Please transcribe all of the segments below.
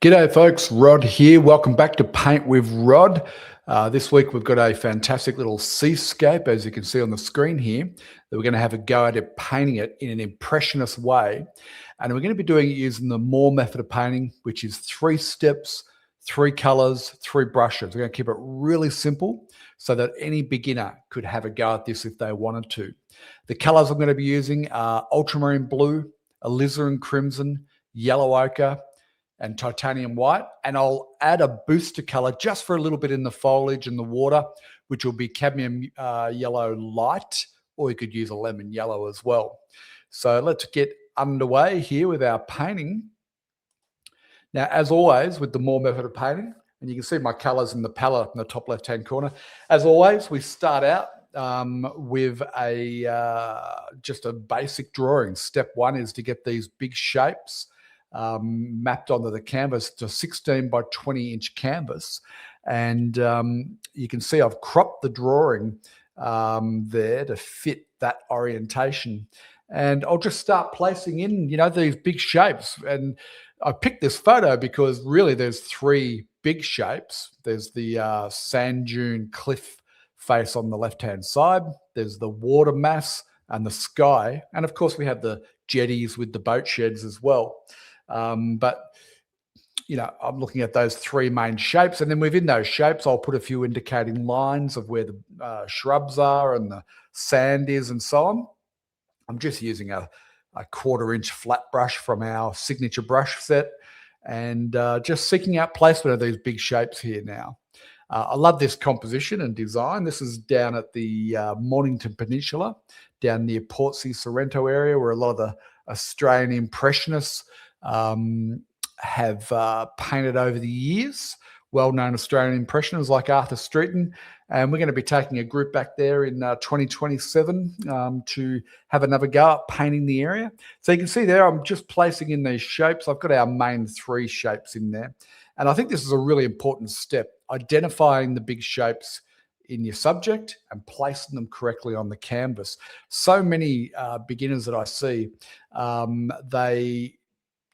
G'day folks, Rod here. Welcome back to Paint with Rod. This week we've got a fantastic little seascape, as you can see on the screen here, that we're going to have a go at it, painting it in an impressionist way. And we're going to be doing it using the Moore method of painting, which is 3 steps, 3 colors, 3 brushes. We're going to keep it really simple so that any beginner could have a go at this if they wanted to. The colors I'm going to be using are ultramarine blue, alizarin crimson, yellow ochre, and titanium white, and I'll add a booster color just for a little bit in the foliage and the water, which will be cadmium yellow light, or you could use a lemon yellow as well. So let's get underway here with our painting. Now, as always, with the Moore method of painting, and you can see my colors in the palette in the top left-hand corner. As always, we start out with just a basic drawing. Step 1 is to get these big shapes mapped onto the canvas. To 16 by 20 inch canvas, and you can see I've cropped the drawing there to fit that orientation, and I'll just start placing in these big shapes. And I picked this photo because really there's 3 big shapes. There's the sand dune cliff face on the left hand side, there's the water mass and the sky, and of course we have the jetties with the boat sheds as well. But I'm looking at those 3 main shapes, and then within those shapes, I'll put a few indicating lines of where the shrubs are and the sand is and so on. I'm just using a 1/4 inch flat brush from our signature brush set, and just seeking out placement of these big shapes here now. I love this composition and design. This is down at the Mornington Peninsula, down near Portsea, Sorrento area, where a lot of the Australian Impressionists have painted over the years. Well-known Australian Impressionists like Arthur Streeton, and we're going to be taking a group back there in 2027 to have another go at painting the area. So you can see there, I'm just placing in these shapes. I've got our main 3 shapes in there, and I think this is a really important step, identifying the big shapes in your subject and placing them correctly on the canvas. So many beginners that I see, they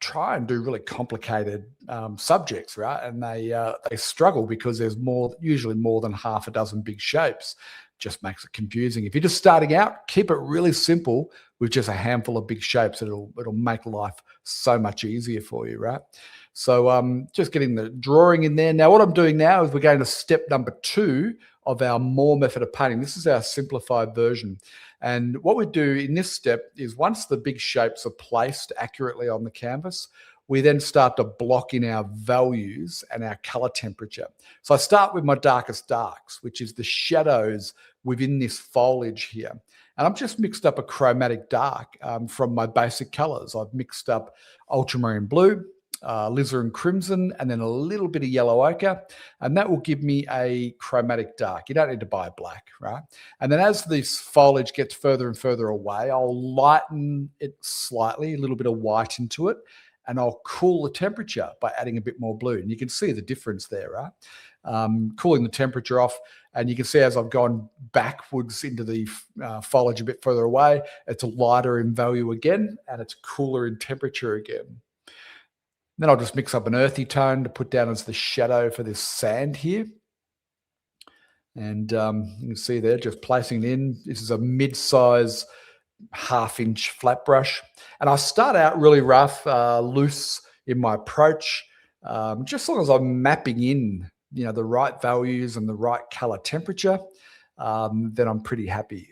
try and do really complicated subjects, right? And they struggle because there's usually more than half a dozen big shapes. Just makes it confusing. If you're just starting out, keep it really simple with just a handful of big shapes. It'll make life so much easier for you, right? So just getting the drawing in there. Now what I'm doing now is we're going to step number 2 of our Moore method of painting. This is our simplified version. And what we do in this step is, once the big shapes are placed accurately on the canvas, we then start to block in our values and our color temperature. So I start with my darkest darks, which is the shadows within this foliage here. And I've just mixed up a chromatic dark from my basic colors. I've mixed up ultramarine blue, alizarin crimson, and then a little bit of yellow ochre, and that will give me a chromatic dark. You don't need to buy black, right? And then as this foliage gets further and further away, I'll lighten it slightly, a little bit of white into it, and I'll cool the temperature by adding a bit more blue. And you can see the difference there, right? Cooling the temperature off, and you can see as I've gone backwards into the foliage a bit further away, it's lighter in value again, and it's cooler in temperature again. Then I'll just mix up an earthy tone to put down as the shadow for this sand here. And you can see there, just placing it in. This is a mid-size 1/2 inch flat brush. And I start out really rough, loose in my approach. Just as long as I'm mapping in, the right values and the right color temperature, then I'm pretty happy,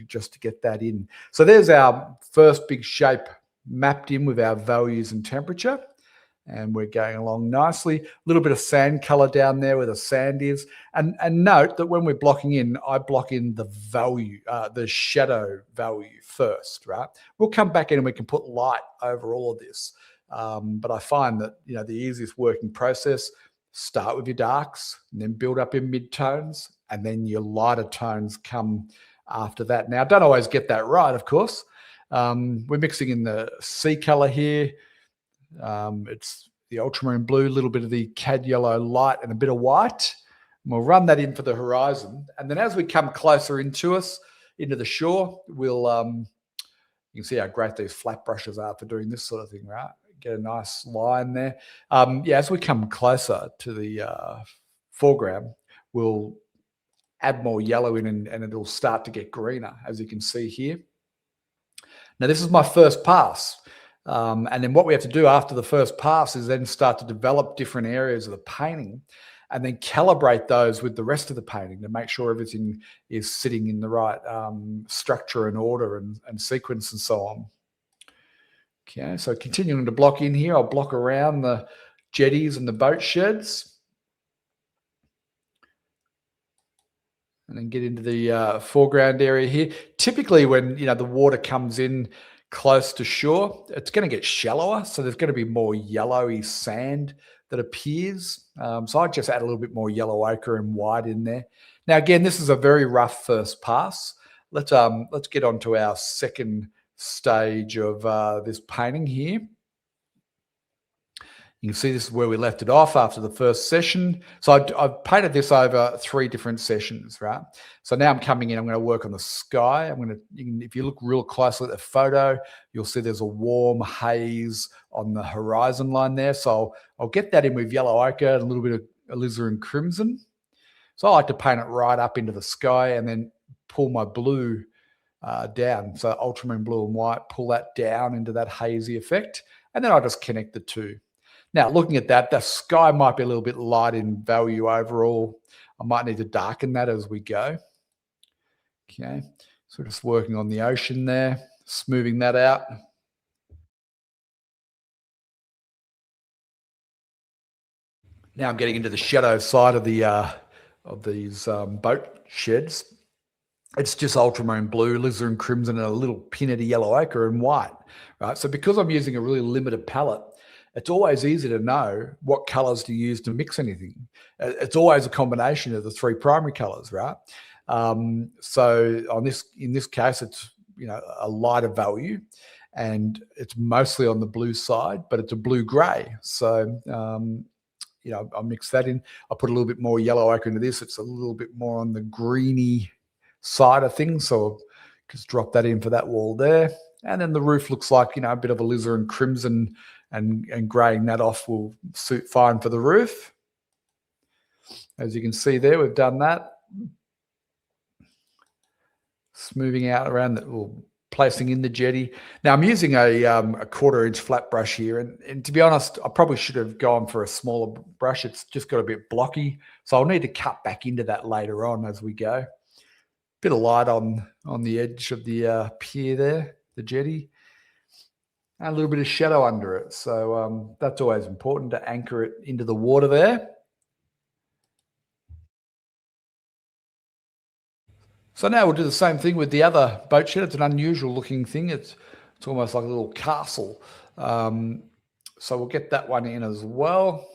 just to get that in. So there's our first big shape mapped in with our values and temperature. And we're going along nicely. A little bit of sand color down there where the sand is. And note that when we're blocking in, I block in the value, the shadow value first, right? We'll come back in and we can put light over all of this. But I find that, the easiest working process, start with your darks and then build up in mid-tones, and then your lighter tones come after that. Now, I don't always get that right, of course. We're mixing in the sea color here. It's the ultramarine blue, a little bit of the cad yellow light, and a bit of white. And we'll run that in for the horizon. And then as we come closer into the shore, we'll you can see how great these flat brushes are for doing this sort of thing, right? get a nice line there. Yeah, as we come closer to the foreground, we'll add more yellow in and it'll start to get greener, as you can see here. Now, this is my first pass. And then what we have to do after the first pass is then start to develop different areas of the painting and then calibrate those with the rest of the painting to make sure everything is sitting in the right structure and order and sequence and so on. Okay, so continuing to block in here, I'll block around the jetties and the boat sheds. And then get into the foreground area here. Typically when, the water comes in close to shore, it's going to get shallower. So there's going to be more yellowy sand that appears. So I just add a little bit more yellow ochre and white in there. Now, again, this is a very rough first pass. Let's get on to our second stage of this painting here. You can see this is where we left it off after the first session. So I've painted this over 3 different sessions, right? So now I'm coming in, I'm going to work on the sky. If you look real closely at the photo, you'll see there's a warm haze on the horizon line there. So I'll get that in with yellow ochre and a little bit of alizarin crimson. So I like to paint it right up into the sky and then pull my blue down. So ultramarine blue and white, pull that down into that hazy effect. And then I'll just connect the two. Now, looking at that, the sky might be a little bit light in value overall. I might need to darken that as we go. Okay, so just working on the ocean there, smoothing that out. Now I'm getting into the shadow side of these boat sheds. It's just ultramarine blue, alizarin crimson, and a little pin of yellow ochre and white, right? So because I'm using a really limited palette, it's always easy to know what colors to use to mix anything. It's always a combination of the 3 primary colors, right? So in this case, it's a lighter value, and it's mostly on the blue side, but it's a blue gray. So I'll mix that in. I'll put a little bit more yellow ochre into this. It's a little bit more on the greeny side of things. So I'll just drop that in for that wall there. And then the roof looks like, a bit of alizarin crimson and graying that off will suit fine for the roof. As you can see there, we've done that. Smoothing out around placing in the jetty. Now I'm using a 1/4-inch flat brush here. And to be honest, I probably should have gone for a smaller brush. It's just got a bit blocky. So I'll need to cut back into that later on as we go. Bit of light on the edge of the pier there, the jetty. And a little bit of shadow under it. So that's always important to anchor it into the water there. So now we'll do the same thing with the other boat shed. It's an unusual looking thing. It's almost like a little castle. So we'll get that one in as well.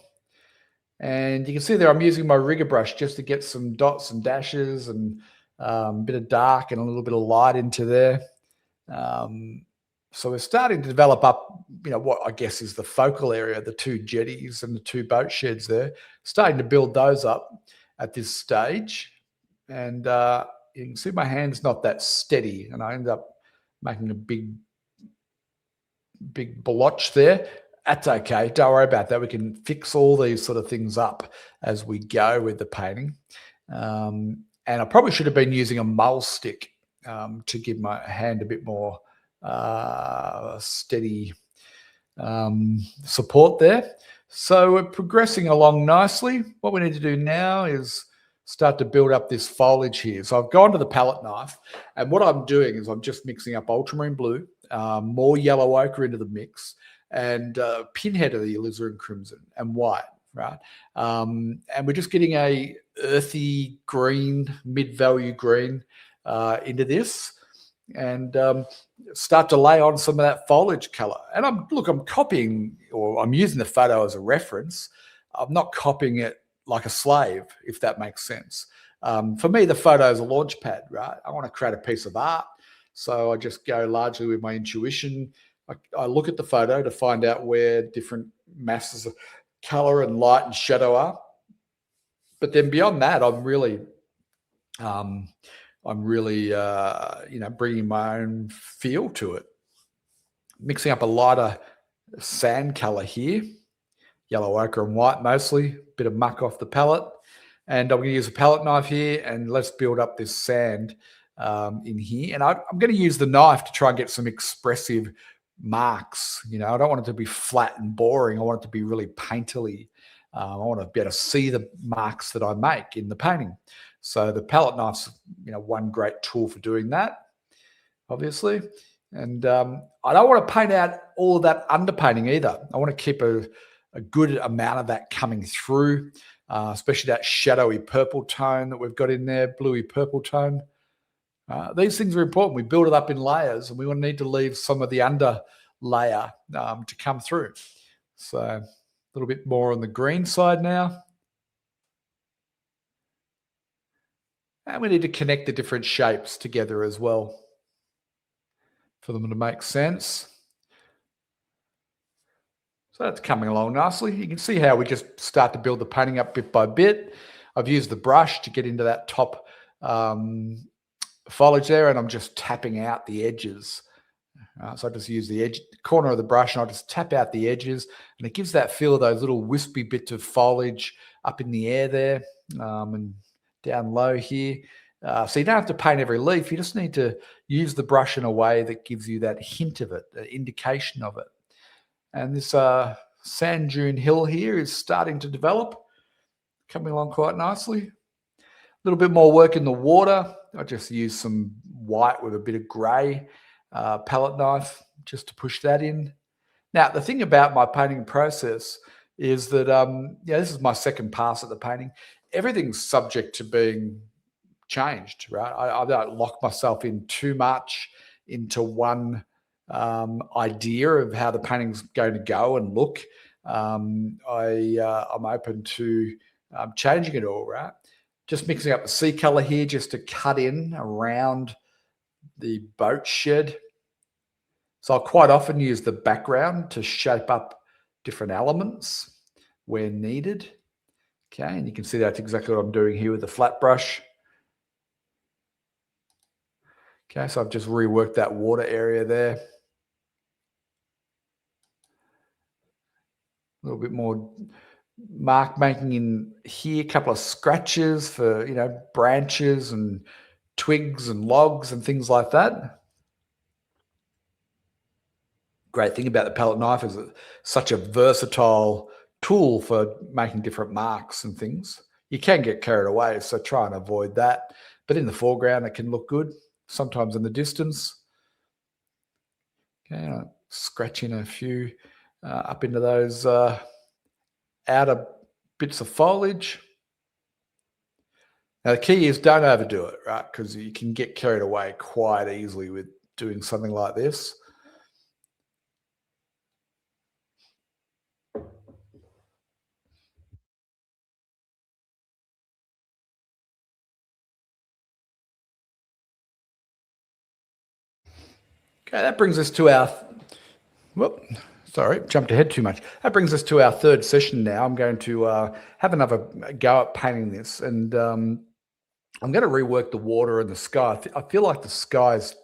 And you can see there I'm using my rigger brush just to get some dots and dashes and a bit of dark and a little bit of light into there. So we're starting to develop up, what I guess is the focal area, the 2 jetties and the 2 boat sheds there, starting to build those up at this stage. And you can see my hand's not that steady, and I end up making a big blotch there. That's okay. Don't worry about that. We can fix all these sort of things up as we go with the painting. And I probably should have been using a mull stick to give my hand a bit more steady support there. So we're progressing along nicely. What we need to do now is start to build up this foliage here. So I've gone to the palette knife, and what I'm doing is I'm just mixing up ultramarine blue, more yellow ochre into the mix, and pinhead of the alizarin crimson and white, right? And we're just getting a earthy green, mid-value green into this, and start to lay on some of that foliage color. And I'm copying, or I'm using the photo as a reference. I'm not copying it like a slave, if that makes sense. For me, the photo is a launch pad, right? I want to create a piece of art. So I just go largely with my intuition. I look at the photo to find out where different masses of color and light and shadow are. But then beyond that, I'm really bringing my own feel to it, mixing up a lighter sand color here, yellow ochre and white mostly, bit of muck off the palette. And I'm going to use a palette knife here, and let's build up this sand in here. And I'm going to use the knife to try and get some expressive marks. You know, I don't want it to be flat and boring. I want it to be really painterly. I want to be able to see the marks that I make in the painting. So the palette knife's, you know, one great tool for doing that, obviously. And I don't want to paint out all of that underpainting either. I want to keep a good amount of that coming through, especially that shadowy purple tone that we've got in there, bluey purple tone. These things are important. We build it up in layers, and we will need to leave some of the under layer to come through. So a little bit more on the green side now. And we need to connect the different shapes together as well for them to make sense. So that's coming along nicely. You can see how we just start to build the painting up bit by bit. I've used the brush to get into that top foliage there, and I'm just tapping out the edges. So I just use the corner of the brush, and I'll just tap out the edges, and it gives that feel of those little wispy bits of foliage up in the air there and down low here. So you don't have to paint every leaf. You just need to use the brush in a way that gives you that hint of it, an indication of it. And this sand dune hill here is starting to develop, coming along quite nicely. A little bit more work in the water. I just used some white with a bit of grey palette knife just to push that in. Now, the thing about my painting process is that, this is my second pass at the painting. Everything's subject to being changed, right? I don't lock myself in too much into one idea of how the painting's going to go and look. I'm open to changing it all, right? Just mixing up the sea color here just to cut in around the boat shed. So I'll quite often use the background to shape up different elements where needed. Okay, and you can see that's exactly what I'm doing here with the flat brush. Okay, so I've just reworked that water area there. A little bit more mark making in here, a couple of scratches for, you know, branches and twigs and logs and things like that. Great thing about the palette knife is it's such a versatile tool for making different marks and things. You can get carried away, so try and avoid that. But in the foreground, it can look good. Sometimes in the distance. Okay, scratching a few up into those outer bits of foliage. Now, the key is don't overdo it, right? Because you can get carried away quite easily with doing something like this. Okay, that brings us to our, jumped ahead too much. That brings us to our third session now. I'm going to have another go at painting this, and I'm going to rework the water and the sky. I feel like the sky is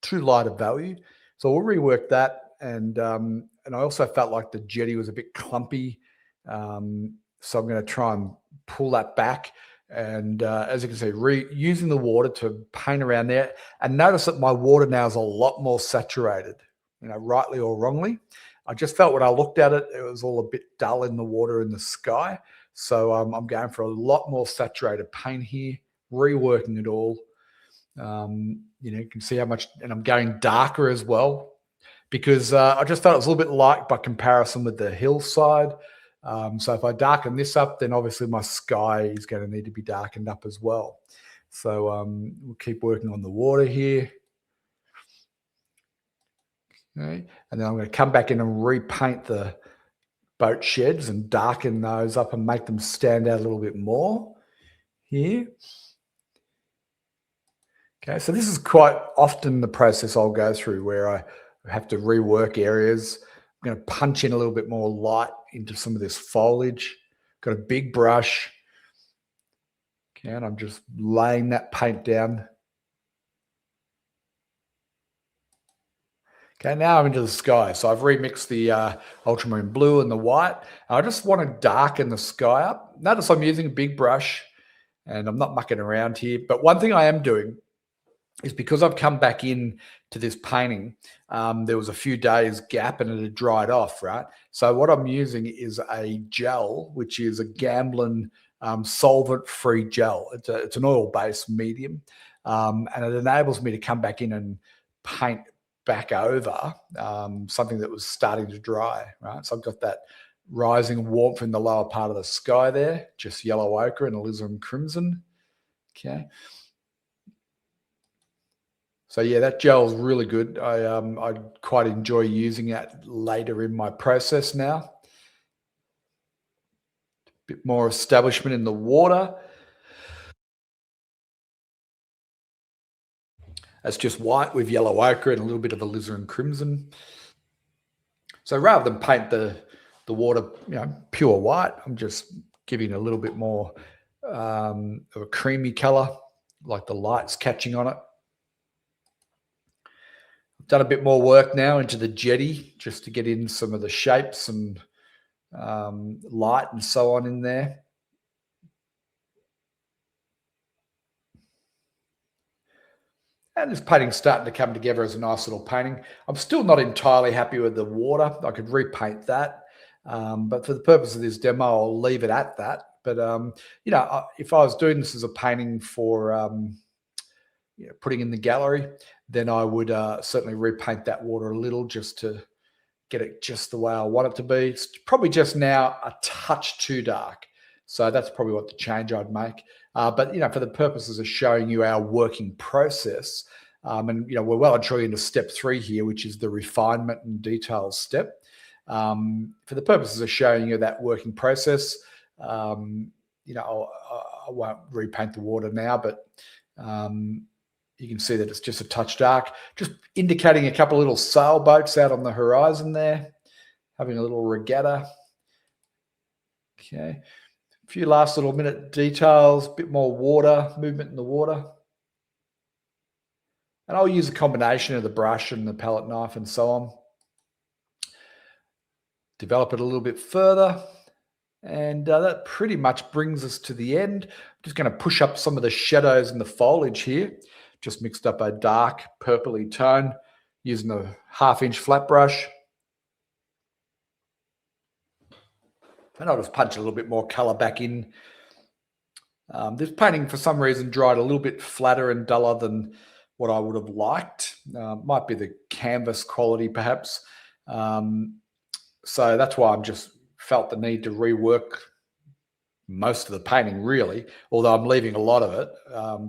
too light a value, so we'll rework that. And I also felt like the jetty was a bit clumpy, so I'm going to try and pull that back. And as you can see, using the water to paint around there. And notice that my water now is a lot more saturated, you know, rightly or wrongly. I just felt when I looked at it, it was all a bit dull in the water in the sky. So I'm going for a lot more saturated paint here, reworking it all. You can see how much, and I'm going darker as well, because I just felt it was a little bit light by comparison with the hillside. So if I darken this up, then obviously my sky is going to need to be darkened up as well. So we'll keep working on the water here. Okay. And then I'm going to come back in and repaint the boat sheds and darken those up and make them stand out a little bit more here. Okay, so this is quite often the process I'll go through where I have to rework areas. I'm going to punch in a little bit more light into some of this foliage. Got a big brush. Okay, and I'm just laying that paint down. Okay, now I'm into the sky. So I've remixed the ultramarine blue and the white. I just want to darken the sky up. Notice I'm using a big brush and I'm not mucking around here. But one thing I am doing is, because I've come back in to this painting, there was a few days gap and it had dried off, right? So what I'm using is a gel, which is a Gamblin solvent-free gel. It's an oil-based medium, and it enables me to come back in and paint back over something that was starting to dry, right? So I've got that rising warmth in the lower part of the sky there, just yellow ochre and alizarin crimson, okay? So yeah, that gel's really good. I quite enjoy using that later in my process now. Bit more establishment in the water. That's just white with yellow ochre and a little bit of alizarin crimson. So rather than paint the water, pure white, I'm just giving a little bit more of a creamy color, like the light's catching on it. I've done a bit more work now into the jetty just to get in some of the shapes and light and so on in there. And this painting's starting to come together as a nice little painting. I'm still not entirely happy with the water. I could repaint that. But for the purpose of this demo, I'll leave it at that. But, if I was doing this as a painting for putting in the gallery, then I would certainly repaint that water a little just to get it just the way I want it to be. It's probably just now a touch too dark. So that's probably what the change I'd make. But, for the purposes of showing you our working process, and, we're well and truly into step 3 here, which is the refinement and details step. For the purposes of showing you that working process, I won't repaint the water now, but you can see that it's just a touch dark, just indicating a couple of little sailboats out on the horizon there, having a little regatta. Okay. A few last little minute details, a bit more water, movement in the water. And I'll use a combination of the brush and the palette knife and so on. Develop it a little bit further. And that pretty much brings us to the end. I'm just going to push up some of the shadows in the foliage here. Just mixed up a dark purpley tone using a 1/2-inch flat brush. And I'll just punch a little bit more color back in. This painting, for some reason, dried a little bit flatter and duller than what I would have liked. Might be the canvas quality, perhaps. So that's why I've just felt the need to rework most of the painting, really, although I'm leaving a lot of it.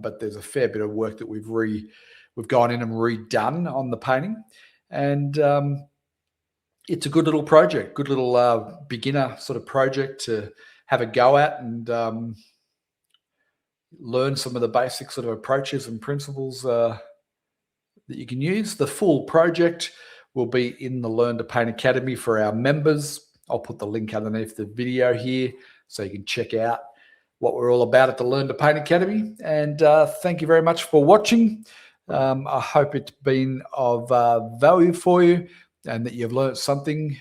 But there's a fair bit of work that we've gone in and redone on the painting. And it's a good little project, good little beginner sort of project to have a go at and learn some of the basic sort of approaches and principles that you can use. The full project will be in the Learn to Paint Academy for our members. I'll put the link underneath the video here so you can check out what we're all about at the Learn to Paint Academy. And thank you very much for watching. I hope it's been of value for you and that you've learned something,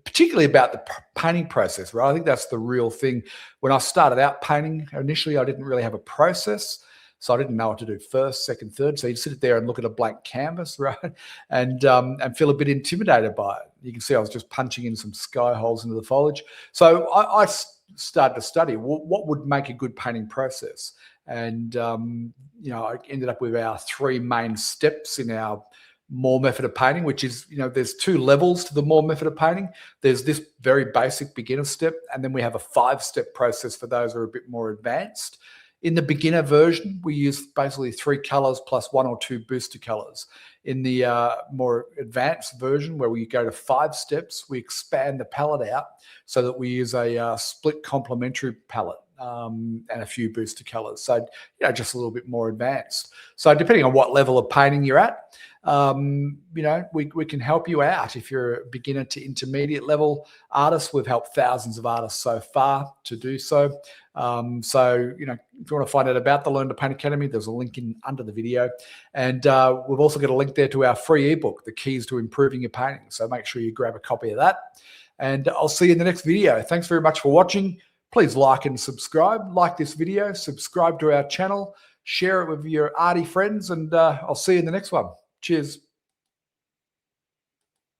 particularly about the painting process, right? I think that's the real thing. When I started out painting, initially I didn't really have a process. So I didn't know what to do first, second, third. So you'd sit there and look at a blank canvas, right? And feel a bit intimidated by it. You can see I was just punching in some sky holes into the foliage. So I started to study what would make a good painting process. And, I ended up with our 3 main steps in our Moore method of painting, which is, there's 2 levels to the Moore method of painting. There's this very basic beginner step, and then we have a 5-step process for those who are a bit more advanced. In the beginner version, we use basically 3 colors plus 1 or 2 booster colors. In the more advanced version, where we go to 5 steps, we expand the palette out so that we use a split complementary palette. and a few booster colors. So, just a little bit more advanced. So depending on what level of painting you're at, we can help you out. If you're a beginner to intermediate level artist, we've helped thousands of artists so far to do so. If you want to find out about the Learn to Paint Academy, there's a link under the video. And we've also got a link there to our free ebook, The Keys to Improving Your Painting. So make sure you grab a copy of that. And I'll see you in the next video. Thanks very much for watching. Please like and subscribe. Like this video, subscribe to our channel, share it with your arty friends, and I'll see you in the next one. Cheers.